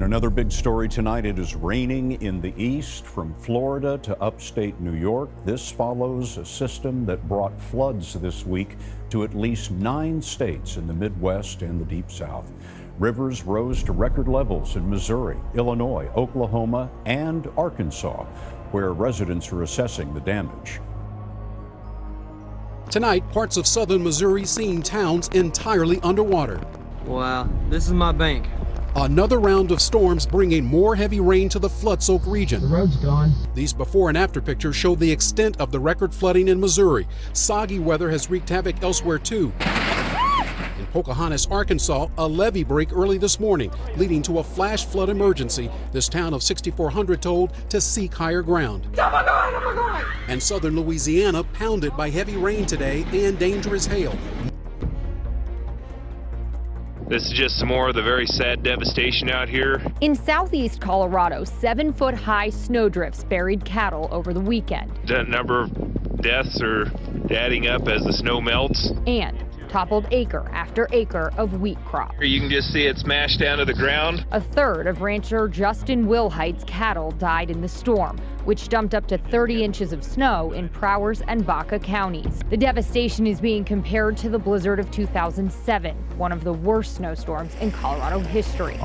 another big story tonight, it is raining in the east from Florida to upstate New York. This follows a system that brought floods this week to at least 9 states in the Midwest and the Deep South. Rivers rose to record levels in Missouri, Illinois, Oklahoma, and Arkansas, where residents are assessing the damage. Tonight, parts of southern Missouri seeing towns entirely underwater. Wow, this is my bank. Another round of storms bringing more heavy rain to the flood-soaked region. The road's gone. These before and after pictures show the extent of the record flooding in Missouri. Soggy weather has wreaked havoc elsewhere too. In Pocahontas, Arkansas, a levee break early this morning, leading to a flash flood emergency. This town of 6,400 told to seek higher ground. Oh my God, oh my God. And southern Louisiana pounded by heavy rain today and dangerous hail. This is just some more of the very sad devastation out here. In southeast Colorado, 7-foot-high snowdrifts buried cattle over the weekend. The number of deaths are adding up as the snow melts. And toppled acre after acre of wheat crop. You can just see it smashed down to the ground. A third of rancher Justin Wilhite's cattle died in the storm, which dumped up to 30 inches of snow in Prowers and Baca counties. The devastation is being compared to the blizzard of 2007, one of the worst snowstorms in Colorado history.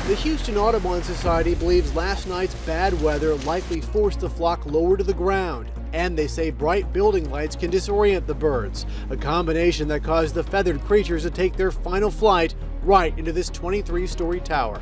The Houston Audubon Society believes last night's bad weather likely forced the flock lower to the ground, and they say bright building lights can disorient the birds, a combination that caused the feathered creatures to take their final flight right into this 23-story tower.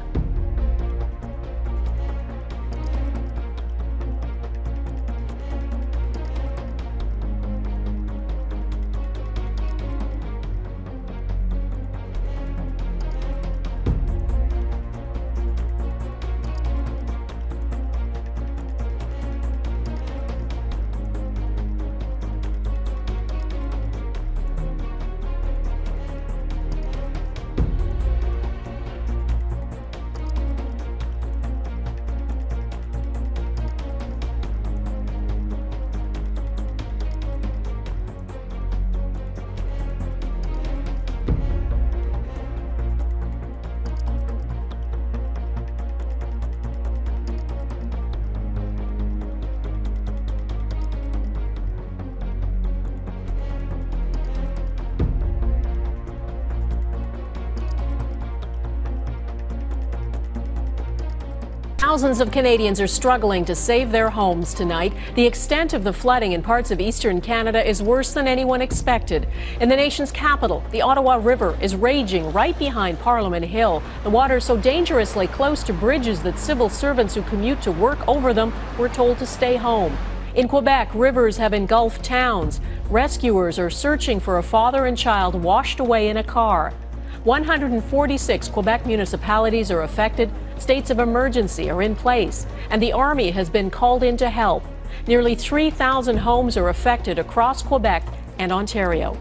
Thousands of Canadians are struggling to save their homes tonight. The extent of the flooding in parts of eastern Canada is worse than anyone expected. In the nation's capital, the Ottawa River is raging right behind Parliament Hill. The water is so dangerously close to bridges that civil servants who commute to work over them were told to stay home. In Quebec, rivers have engulfed towns. Rescuers are searching for a father and child washed away in a car. 146 Quebec municipalities are affected. States of emergency are in place, and the Army has been called in to help. Nearly 3,000 homes are affected across Quebec and Ontario.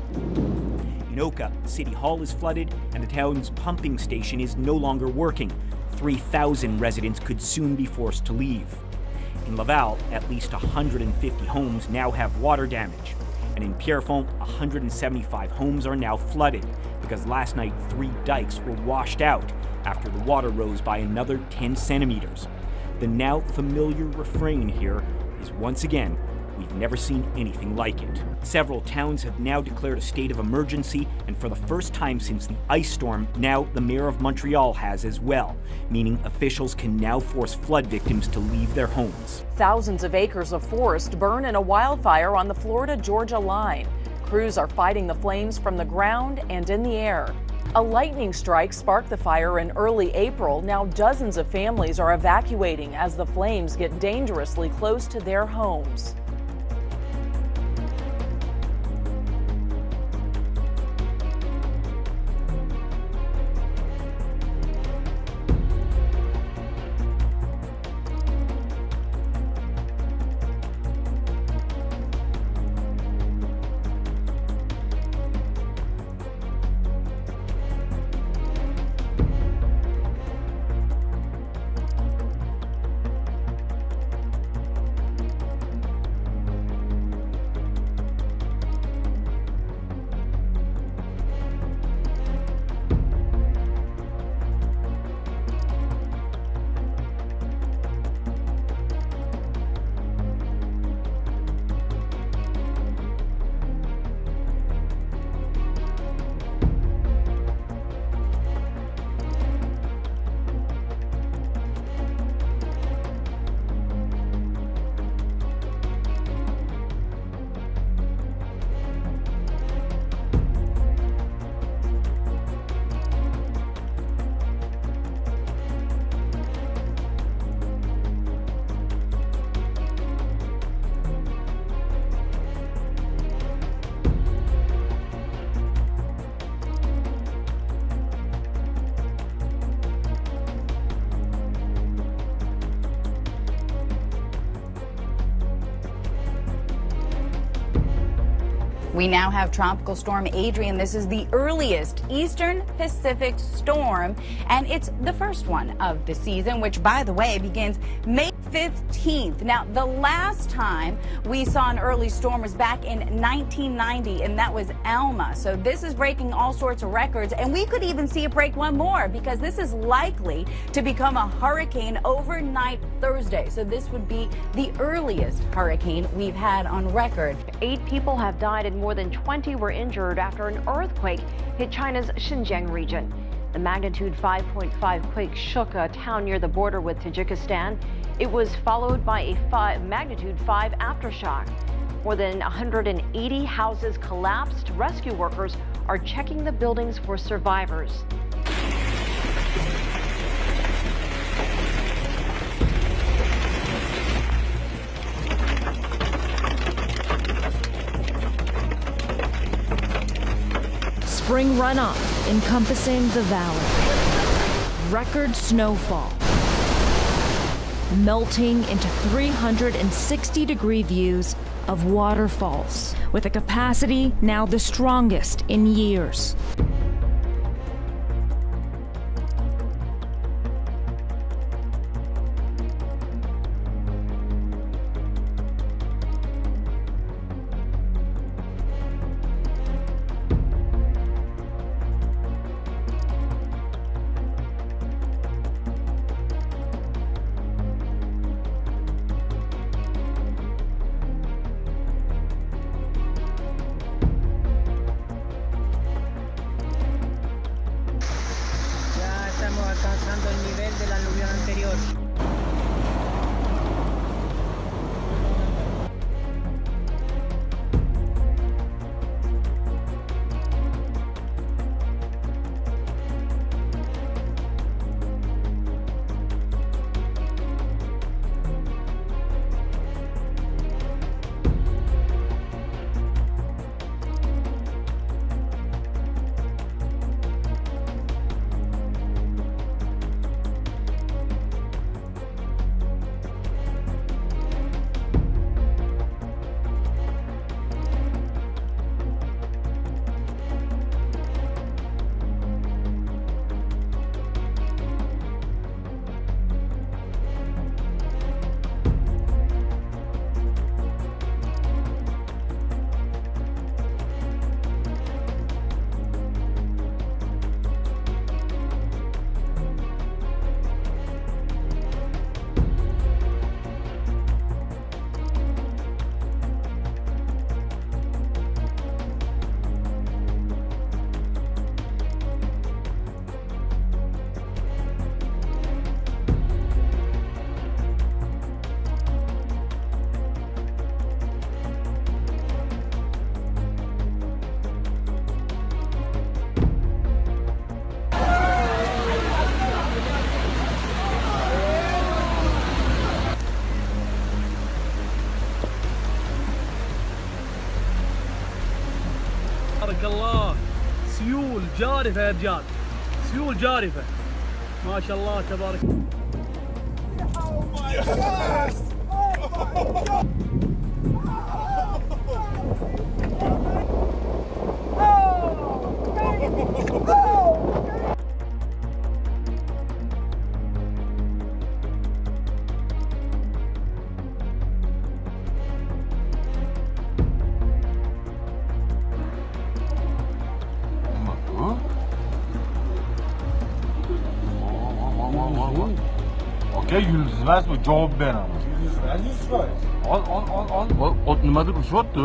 In Oka, City Hall is flooded, and the town's pumping station is no longer working. 3,000 residents could soon be forced to leave. In Laval, at least 150 homes now have water damage. And in Pierrefonds, 175 homes are now flooded because last night 3 dikes were washed out after the water rose by another 10 centimeters. The now familiar refrain here is once again, we've never seen anything like it. Several towns have now declared a state of emergency, and for the first time since the ice storm, now the mayor of Montreal has as well, meaning officials can now force flood victims to leave their homes. Thousands of acres of forest burn in a wildfire on the Florida-Georgia line. crews are fighting the flames from the ground and in the air. A lightning strike sparked the fire in early April. Now dozens of families are evacuating as the flames get dangerously close to their homes. We now have Tropical Storm Adrian. This is the earliest Eastern Pacific storm, and it's the first one of the season, which, by the way, begins May 15th. Now, the last time we saw an early storm was back in 1990, and that was Alma. So this is breaking all sorts of records, and we could even see it break one more because this is likely to become a hurricane overnight Thursday. So this would be the earliest hurricane we've had on record. 8 people have died and more than 20 were injured after an earthquake hit China's Xinjiang region. The magnitude 5.5 quake shook a town near the border with Tajikistan. It was followed by a magnitude 5 aftershock. More than 180 houses collapsed. Rescue workers are checking the buildings for survivors. Spring runoff encompassing the valley. Record snowfall. Melting into 360-degree views of waterfalls, with a capacity now the strongest in years. Alcanzando el nivel del aluvión anterior. جارفة يا رجال، سيول جارفة ما شاء الله تبارك. Okey, yüzmez mi? Cevap ben ama. Yüzmez. Al. Nimadir ushyapti?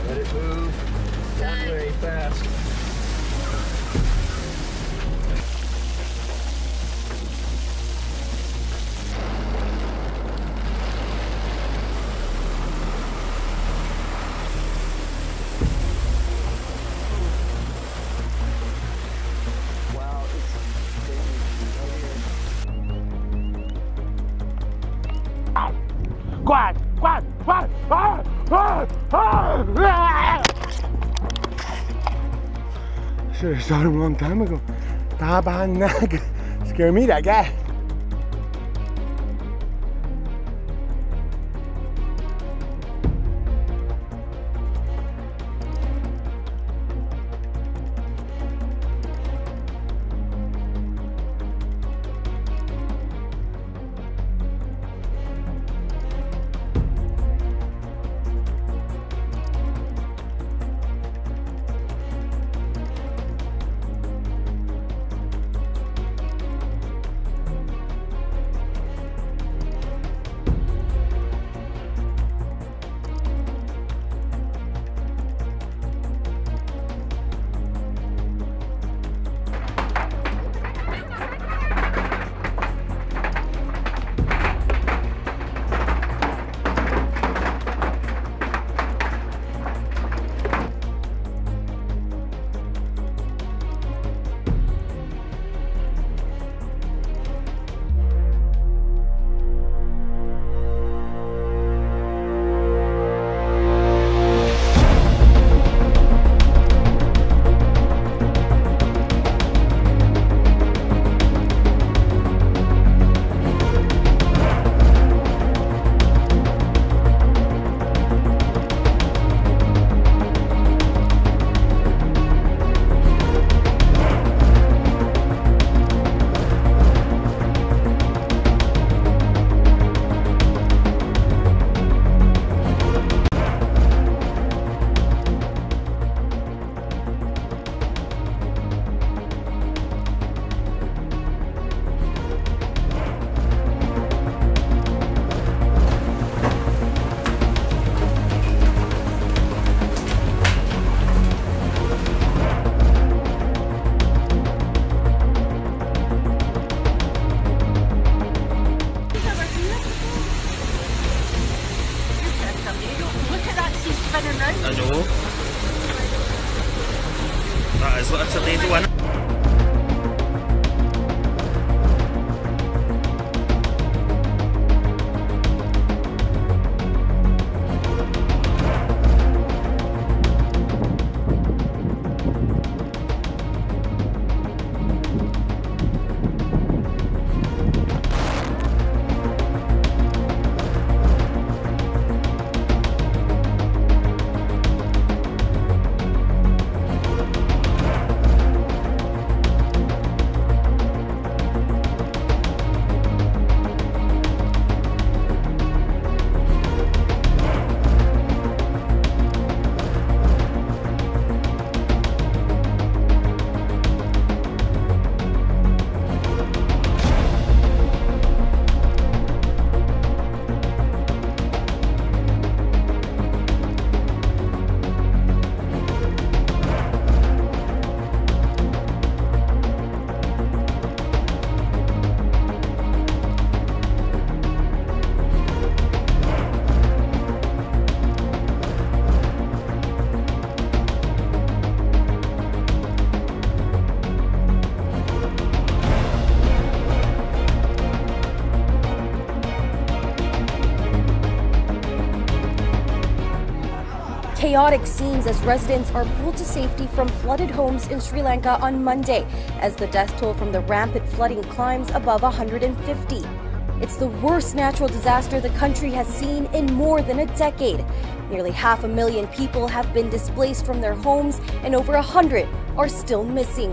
Let it move. Not very fast. Wow, it's Quad! Should have shot him a long time ago. Tabanag. Scare me, that guy. Aduh. Seperti itu warna. chaotic scenes as residents are pulled to safety from flooded homes in Sri Lanka on Monday, as the death toll from the rampant flooding climbs above 150. It's the worst natural disaster the country has seen in more than a decade. Nearly 500,000 people have been displaced from their homes, and over 100 are still missing.